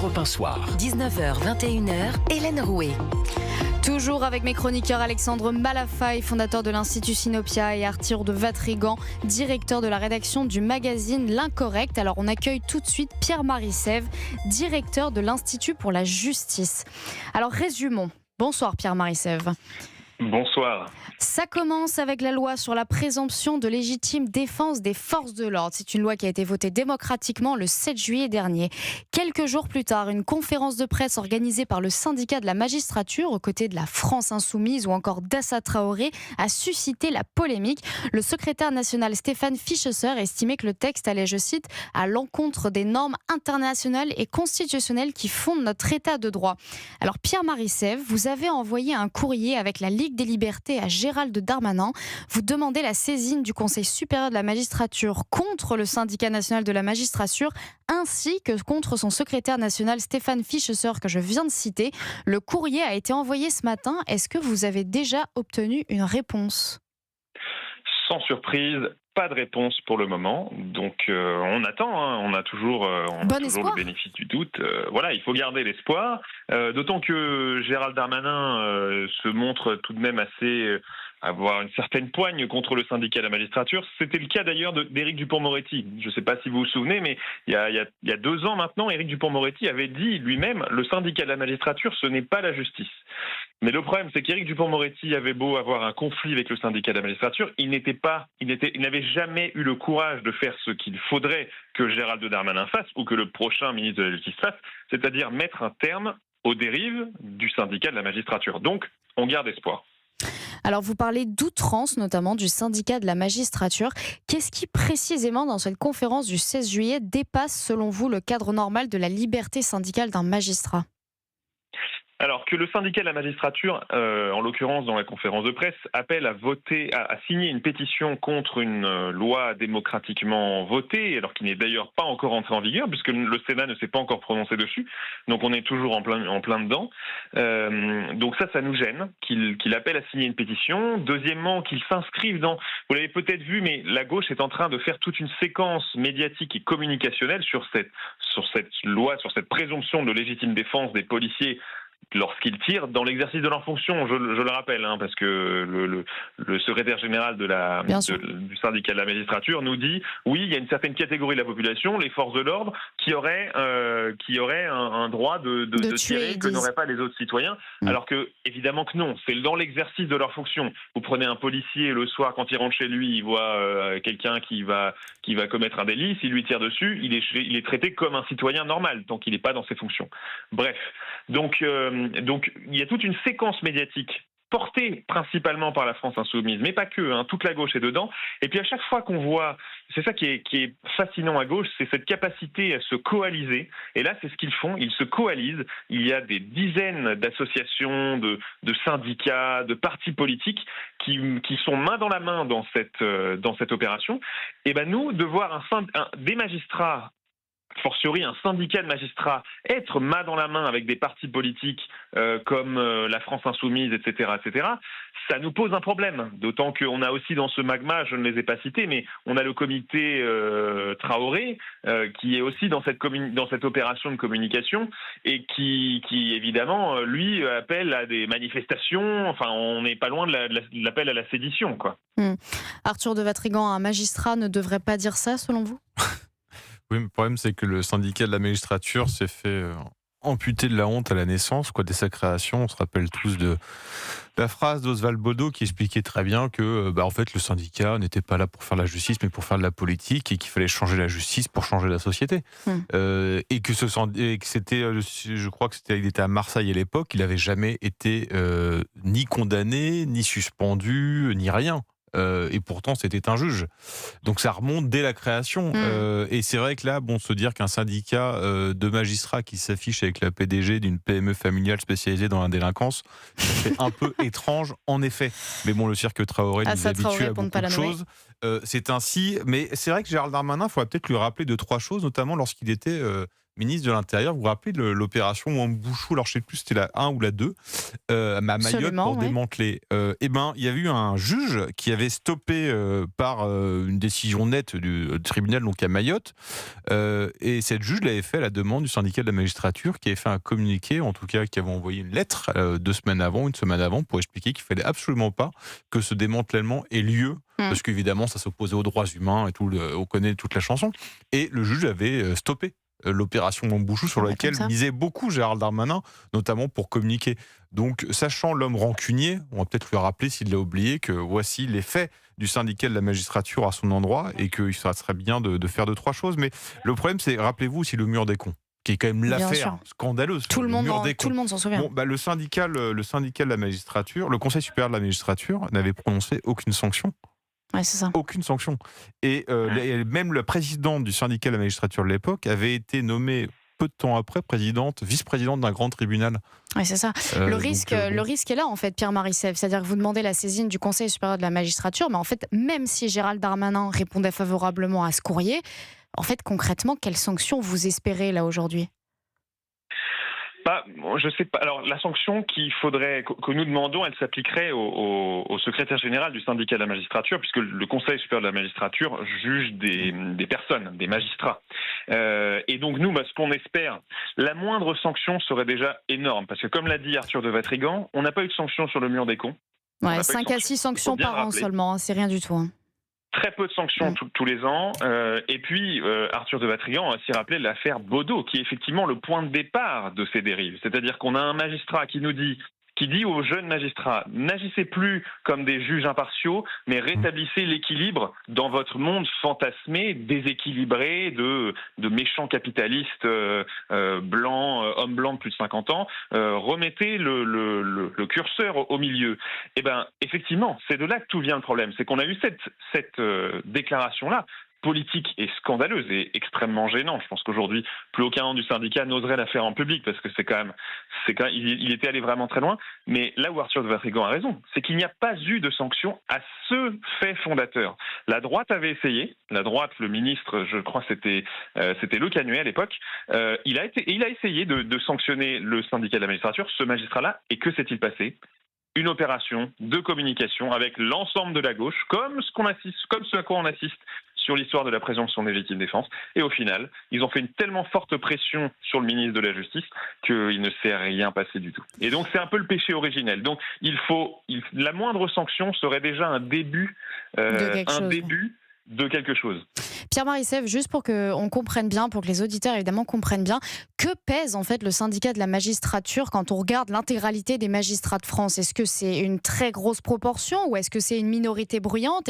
Europe 1 Soir. 19h, 21h, Hélène Rouet. Toujours avec mes chroniqueurs Alexandre Malafaille, fondateur de l'Institut Sinopia, et Arthur de Vatrigan, directeur de la rédaction du magazine L'Incorrect. Alors on accueille tout de suite Pierre-Marie Sève, directeur de l'Institut pour la justice. Alors résumons. Bonsoir Pierre-Marie Sève. Bonsoir. Ça commence avec la loi sur la présomption de légitime défense des forces de l'ordre. C'est une loi qui a été votée démocratiquement le 7 juillet dernier. Quelques jours plus tard, une conférence de presse organisée par le syndicat de la magistrature, aux côtés de la France Insoumise ou encore d'Assa Traoré, a suscité la polémique. Le secrétaire national Stéphane Fischesser estimait que le texte allait, je cite, à l'encontre des normes internationales et constitutionnelles qui fondent notre état de droit. Alors Pierre-Marie Sève, vous avez envoyé un courrier avec la Ligue des libertés à Gérald Darmanin. Vous demandez la saisine du Conseil supérieur de la magistrature contre le syndicat national de la magistrature ainsi que contre son secrétaire national Stéphane Fischesser que je viens de citer. Le courrier a été envoyé ce matin. Est-ce que vous avez déjà obtenu une réponse ? Sans surprise, pas de réponse pour le moment. Donc on attend, on a toujours le bénéfice du doute. Voilà, il faut garder l'espoir. D'autant que Gérald Darmanin se montre tout de même assez avoir une certaine poigne contre le syndicat de la magistrature. C'était le cas d'ailleurs d'Éric Dupond-Moretti. Je ne sais pas si vous vous souvenez, mais il y a 2 ans maintenant, Éric Dupond-Moretti avait dit lui-même « le syndicat de la magistrature, ce n'est pas la justice ». Mais le problème, c'est qu'Éric Dupond-Moretti avait beau avoir un conflit avec le syndicat de la magistrature, il n'avait jamais eu le courage de faire ce qu'il faudrait que Gérald Darmanin fasse ou que le prochain ministre de la Justice fasse, c'est-à-dire mettre un terme aux dérives du syndicat de la magistrature. Donc, on garde espoir. Alors vous parlez d'outrance, notamment du syndicat de la magistrature. Qu'est-ce qui précisément dans cette conférence du 16 juillet dépasse selon vous le cadre normal de la liberté syndicale d'un magistrat ? Alors que le syndicat de la magistrature, en l'occurrence dans la conférence de presse, appelle à signer une pétition contre une loi démocratiquement votée, alors qui n'est d'ailleurs pas encore entrée en vigueur, puisque le Sénat ne s'est pas encore prononcé dessus. Donc on est toujours en plein dedans. Donc ça nous gêne qu'il appelle à signer une pétition. Deuxièmement, qu'il s'inscrive dans... Vous l'avez peut-être vu, mais la gauche est en train de faire toute une séquence médiatique et communicationnelle sur cette loi, sur cette présomption de légitime défense des policiers lorsqu'ils tirent dans l'exercice de leur fonction, je le rappelle, parce que le secrétaire général du syndicat de la magistrature nous dit oui, il y a une certaine catégorie de la population, les forces de l'ordre, qui auraient un droit de tirer que n'auraient pas les autres citoyens, alors que évidemment que non, c'est dans l'exercice de leur fonction. Vous prenez un policier le soir quand il rentre chez lui, il voit quelqu'un qui va commettre un délit, s'il lui tire dessus, il est traité comme un citoyen normal tant qu'il n'est pas dans ses fonctions. Bref, donc il y a toute une séquence médiatique portée principalement par la France Insoumise, mais pas que, toute la gauche est dedans. Et puis à chaque fois qu'on voit, c'est ça qui est fascinant à gauche, c'est cette capacité à se coaliser. Et là, c'est ce qu'ils font, ils se coalisent. Il y a des dizaines d'associations, de syndicats, de partis politiques qui sont main dans la main dans cette opération. Et nous, de voir des magistrats, fortiori un syndicat de magistrats, être main dans la main avec des partis politiques comme la France Insoumise, etc., ça nous pose un problème. D'autant qu'on a aussi dans ce magma, je ne les ai pas cités, mais on a le comité Traoré qui est aussi dans cette opération de communication et qui évidemment, lui, appelle à des manifestations. Enfin, on n'est pas loin de l'appel à la sédition, quoi. Arthur de Vatrigan, un magistrat ne devrait pas dire ça, selon vous ? Oui, mais le problème, c'est que le syndicat de la magistrature s'est fait amputer de la honte à la naissance, dès sa création. On se rappelle tous de la phrase d'Oswald Bodo qui expliquait très bien que en fait, le syndicat n'était pas là pour faire la justice, mais pour faire de la politique, et qu'il fallait changer la justice pour changer la société. Et que c'était, je crois que il était à Marseille à l'époque, il n'avait jamais été ni condamné, ni suspendu, ni rien. Et pourtant c'était un juge. Donc ça remonte dès la création. Et c'est vrai que là, se dire qu'un syndicat de magistrats qui s'affiche avec la PDG d'une PME familiale spécialisée dans la délinquance, ça fait un peu étrange en effet. Mais le cirque Traoré nous habitue à beaucoup de choses. C'est ainsi. Mais c'est vrai que Gérald Darmanin, il faudrait peut-être lui rappeler 2-3 choses, notamment lorsqu'il était ministre de l'Intérieur. Vous vous rappelez de l'opération Wambouchou, alors je ne sais plus si c'était la 1 ou la 2, à Mayotte pour démanteler. Il y a eu un juge qui avait stoppé par une décision nette du tribunal donc à Mayotte. Et cette juge l'avait fait à la demande du syndicat de la magistrature qui avait fait un communiqué, en tout cas qui avait envoyé une lettre une semaine avant, pour expliquer qu'il ne fallait absolument pas que ce démantèlement ait lieu. Parce qu'évidemment, ça s'opposait aux droits humains et tout, on connaît toute la chanson. Et le juge avait stoppé l'opération Wambouchou sur laquelle misait beaucoup Gérald Darmanin, notamment pour communiquer. Donc, sachant l'homme rancunier, on va peut-être lui rappeler s'il l'a oublié, que voici les faits du syndicat de la magistrature à son endroit et qu'il serait bien de faire 2-3 choses. Mais le problème, c'est, rappelez-vous aussi le mur des cons, qui est quand même l'affaire scandaleuse. Tout le monde s'en souvient. Le syndicat de la magistrature, le Conseil supérieur de la magistrature n'avait prononcé aucune sanction. Ouais, c'est ça. Aucune sanction. Et même le président du syndicat de la magistrature de l'époque avait été nommé peu de temps après vice-présidente d'un grand tribunal. Ouais, c'est ça. Le risque est là, en fait, Pierre-Marie Sèvres. C'est-à-dire que vous demandez la saisine du Conseil supérieur de la magistrature, mais en fait, même si Gérald Darmanin répondait favorablement à ce courrier, en fait, concrètement, quelles sanctions vous espérez là aujourd'hui ? Je sais pas. Alors, la sanction que nous demandons, elle s'appliquerait au secrétaire général du syndicat de la magistrature, puisque le Conseil supérieur de la magistrature juge des personnes, des magistrats. Et donc, nous, ce qu'on espère, la moindre sanction serait déjà énorme, parce que comme l'a dit Arthur de Vatrigan, on n'a pas eu de sanction sur le mur des cons. 5 à 6 sanctions par an seulement, c'est rien du tout. Très peu de sanctions tous les ans. Et puis, Arthur de Vatrigan a aussi rappelé l'affaire Baudot, qui est effectivement le point de départ de ces dérives. C'est-à-dire qu'on a un magistrat qui dit aux jeunes magistrats, n'agissez plus comme des juges impartiaux, mais rétablissez l'équilibre dans votre monde fantasmé, déséquilibré de méchants capitalistes blancs, hommes blancs de plus de 50 ans. Remettez le curseur au milieu. Eh bien, effectivement, c'est de là que tout vient le problème. C'est qu'on a eu cette déclaration-là, politique et scandaleuse et extrêmement gênante. Je pense qu'aujourd'hui, plus aucun membre du syndicat n'oserait la faire en public parce que il était allé vraiment très loin. Mais là où Arthur de Vatrigan a raison, c'est qu'il n'y a pas eu de sanction à ce fait fondateur. La droite avait essayé. La droite, le ministre, je crois, c'était Le Canuet à l'époque. Il a essayé de sanctionner le syndicat de la magistrature, ce magistrat-là. Et que s'est-il passé ? Une opération de communication avec l'ensemble de la gauche, comme ce à quoi on assiste sur l'histoire de la présomption de légitime défense. Et au final, ils ont fait une tellement forte pression sur le ministre de la Justice qu'il ne s'est rien passé du tout. Et donc, c'est un peu le péché originel. Donc, la moindre sanction serait déjà un début de quelque chose. Pierre-Marie Sèvres, juste pour qu'on comprenne bien, pour que les auditeurs évidemment comprennent bien, que pèse en fait le syndicat de la magistrature quand on regarde l'intégralité des magistrats de France ? Est-ce que c'est une très grosse proportion ou est-ce que c'est une minorité bruyante ?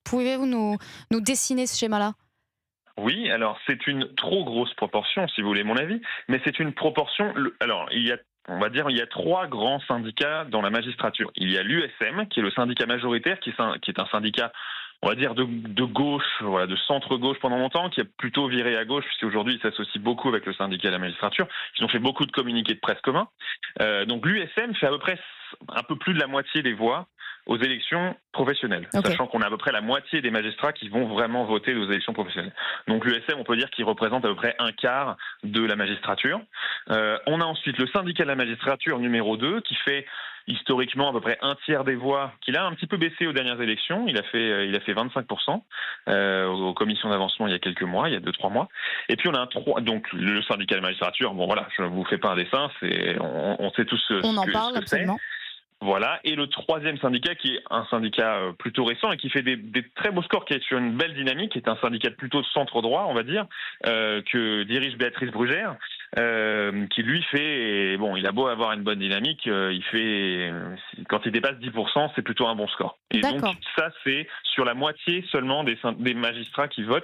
Pouvez-vous nous dessiner ce schéma-là ? Oui, alors c'est une trop grosse proportion, si vous voulez mon avis, mais c'est une proportion. Alors, il y a 3 grands syndicats dans la magistrature. Il y a l'USM, qui est le syndicat majoritaire, qui est un syndicat, on va dire, de gauche, de centre-gauche pendant longtemps, qui a plutôt viré à gauche, puisqu'aujourd'hui, il s'associe beaucoup avec le syndicat de la magistrature. Ils ont fait beaucoup de communiqués de presse communs. Donc l'USM fait à peu près un peu plus de la moitié des voix aux élections professionnelles, sachant qu'on a à peu près la moitié des magistrats qui vont vraiment voter aux élections professionnelles. Donc l'USM, on peut dire qu'il représente à peu près un quart de la magistrature. On a ensuite le syndicat de la magistrature numéro 2, qui fait historiquement à peu près un tiers des voix, qu'il a un petit peu baissé aux dernières élections. Il a fait 25% aux commissions d'avancement il y a quelques mois, il y a 2-3 mois. Et puis on a donc le syndicat de la magistrature, je ne vous fais pas un dessin, on sait tous on en parle absolument. Voilà, et le 3e syndicat qui est un syndicat plutôt récent et qui fait des très beaux scores, qui est sur une belle dynamique, qui est un syndicat plutôt de centre-droit, on va dire, que dirige Béatrice Brugère, qui lui fait, il a beau avoir une bonne dynamique, quand il dépasse 10%, c'est plutôt un bon score. Et donc ça, c'est sur la moitié seulement des magistrats qui votent.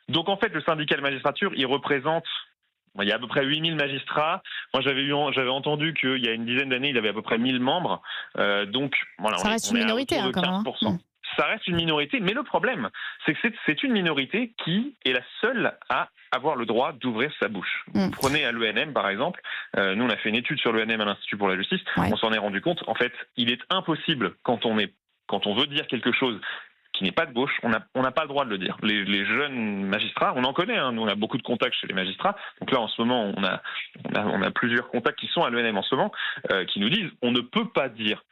Donc en fait, le syndicat de magistrature, il représente... Il y a à peu près 8000 magistrats. Moi, j'avais entendu qu'il y a une dizaine d'années, il avait à peu près 1000 membres. Donc, voilà, ça reste une minorité, quand même. Ça reste une minorité, mais le problème, c'est que c'est une minorité qui est la seule à avoir le droit d'ouvrir sa bouche. Vous prenez à l'ENM, par exemple. Nous, on a fait une étude sur l'ENM à l'Institut pour la justice. On s'en est rendu compte. En fait, il est impossible, quand on veut dire quelque chose qui n'est pas de gauche, on n'a pas le droit de le dire. Les jeunes magistrats, on en connaît, hein, nous on a beaucoup de contacts chez les magistrats, donc là en ce moment on a plusieurs contacts qui sont à l'ENM en ce moment, qui nous disent on ne peut pas dire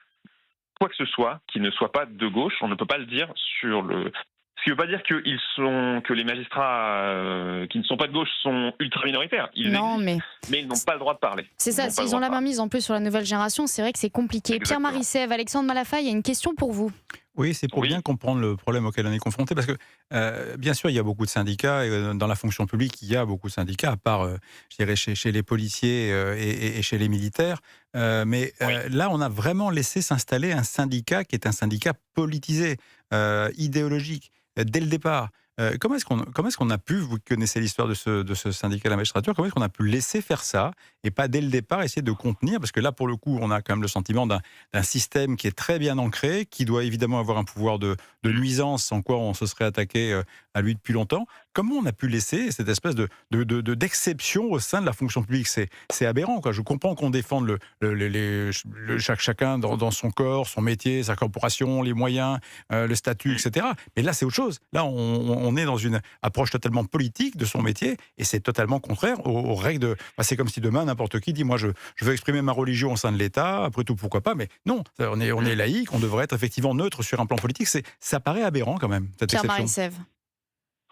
quoi que ce soit qui ne soit pas de gauche, on ne peut pas le dire sur le... Ce qui ne veut pas dire que les magistrats qui ne sont pas de gauche sont ultra minoritaires. Non, mais ils n'ont pas le droit de parler. C'est ça, s'ils ont la main mise en plus sur la nouvelle génération, c'est vrai que c'est compliqué. Exactement. Pierre Marissev, Alexandre Malafaille, il y a une question pour vous. Oui, c'est pour bien comprendre le problème auquel on est confronté, parce que bien sûr, il y a beaucoup de syndicats, et dans la fonction publique, il y a beaucoup de syndicats, à part, je dirais, chez les policiers et chez les militaires. Mais là, on a vraiment laissé s'installer un syndicat qui est un syndicat politisé, idéologique, dès le départ. Comment est-ce qu'on a pu, vous connaissez l'histoire de ce syndicat de la magistrature, comment est-ce qu'on a pu laisser faire ça et pas dès le départ essayer de contenir, parce que là pour le coup on a quand même le sentiment d'un système qui est très bien ancré, qui doit évidemment avoir un pouvoir de nuisance sans quoi on se serait attaqué à lui depuis longtemps. Comment on a pu laisser cette espèce d'exception au sein de la fonction publique? C'est aberrant, quoi. Je comprends qu'on défende chacun dans son corps, son métier, sa corporation, les moyens, le statut, etc. Mais là c'est autre chose. Là on est dans une approche totalement politique de son métier et c'est totalement contraire aux règles de... c'est comme si demain n'importe qui dit moi je veux exprimer ma religion au sein de l'État, après tout pourquoi pas, mais non, on est laïque, on devrait être effectivement neutre sur un plan politique. Ça paraît aberrant quand même, cette Pierre exception. Marissev.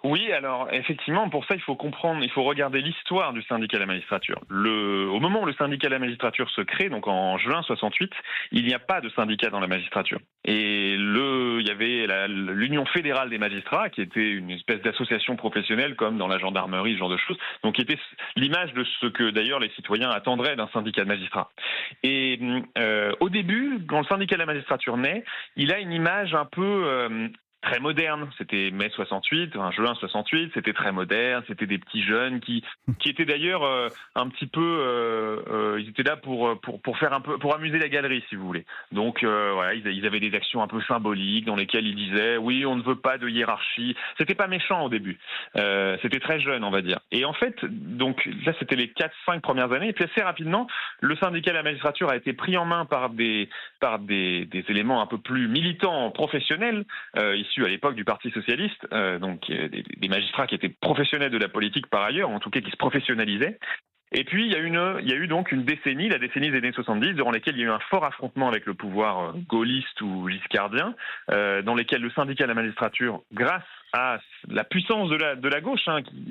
Oui, alors effectivement, pour ça, il faut regarder l'histoire du syndicat de la magistrature. Au moment où le syndicat de la magistrature se crée, donc en juin 68, il n'y a pas de syndicat dans la magistrature. Et il y avait l'Union fédérale des magistrats, qui était une espèce d'association professionnelle, comme dans la gendarmerie, ce genre de choses, donc qui était l'image de ce que d'ailleurs les citoyens attendraient d'un syndicat de magistrats. Et au début, quand le syndicat de la magistrature naît, il a une image un peu... très moderne, c'était mai 68, juin 68, c'était très moderne, c'était des petits jeunes qui étaient d'ailleurs un petit peu, ils étaient là pour faire un peu, pour amuser la galerie si vous voulez. Donc voilà, ils avaient des actions un peu symboliques dans lesquelles ils disaient oui, on ne veut pas de hiérarchie. C'était pas méchant au début, c'était très jeune on va dire. Et en fait, donc là c'était les 4-5 premières années, et puis assez rapidement, le syndicat de la magistrature a été pris en main par des éléments un peu plus militants, professionnels, issus à l'époque du Parti socialiste, donc des magistrats qui étaient professionnels de la politique par ailleurs, en tout cas qui se professionnalisaient. Et puis il y a eu donc une décennie, la décennie des années 70, durant laquelle il y a eu un fort affrontement avec le pouvoir gaulliste ou giscardien, dans lesquels le syndicat de la magistrature, grâce à la puissance de la gauche,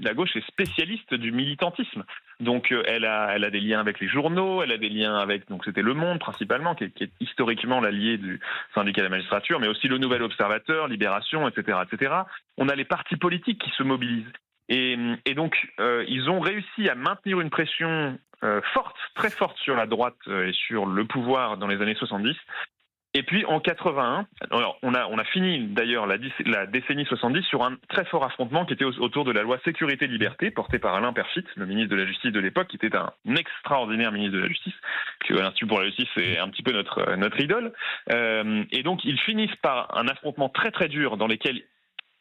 la gauche est spécialiste du militantisme. Donc elle a des liens avec les journaux, elle a des liens avec, donc c'était Le Monde principalement, qui est historiquement l'allié du syndicat de la magistrature, mais aussi le Nouvel Observateur, Libération, etc., etc. On a les partis politiques qui se mobilisent. Et donc, ils ont réussi à maintenir une pression forte, très forte sur la droite et sur le pouvoir dans les années 70. Et puis en 81, alors on a fini d'ailleurs la décennie 70 sur un très fort affrontement qui était autour de la loi Sécurité-Liberté portée par Alain Peyrefitte, le ministre de la Justice de l'époque, qui était un extraordinaire ministre de la Justice, que l'Institut pour la Justice est un petit peu notre idole. Et donc ils finissent par un affrontement très très dur dans lequel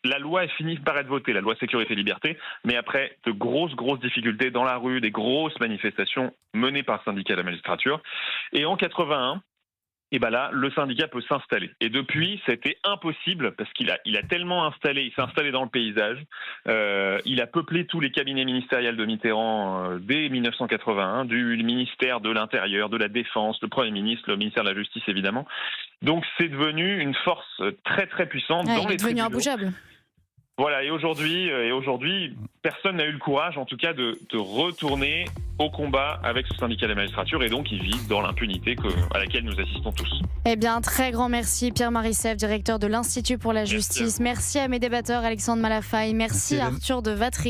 la loi finit par être votée, la loi Sécurité-Liberté, mais après de grosses difficultés dans la rue, des grosses manifestations menées par le syndicat de la magistrature. Et en 81, et ben là, le syndicat peut s'installer. Et depuis, c'était impossible parce qu'il a tellement il s'est installé dans le paysage. Il a peuplé tous les cabinets ministériels de Mitterrand dès 1981, du ministère de l'Intérieur, de la Défense, le Premier ministre, le ministère de la Justice évidemment. Donc c'est devenu une force très très puissante dans les tribunaux. Il est devenu imbougeable. Voilà, et aujourd'hui, personne n'a eu le courage, en tout cas, de retourner au combat avec ce syndicat de la magistrature, et donc ils vivent dans l'impunité à laquelle nous assistons tous. Eh bien, un très grand merci Pierre Marissev, directeur de l'Institut pour la Justice. Merci à mes débatteurs, Alexandre Malafaille. Merci à Arthur de Vatry.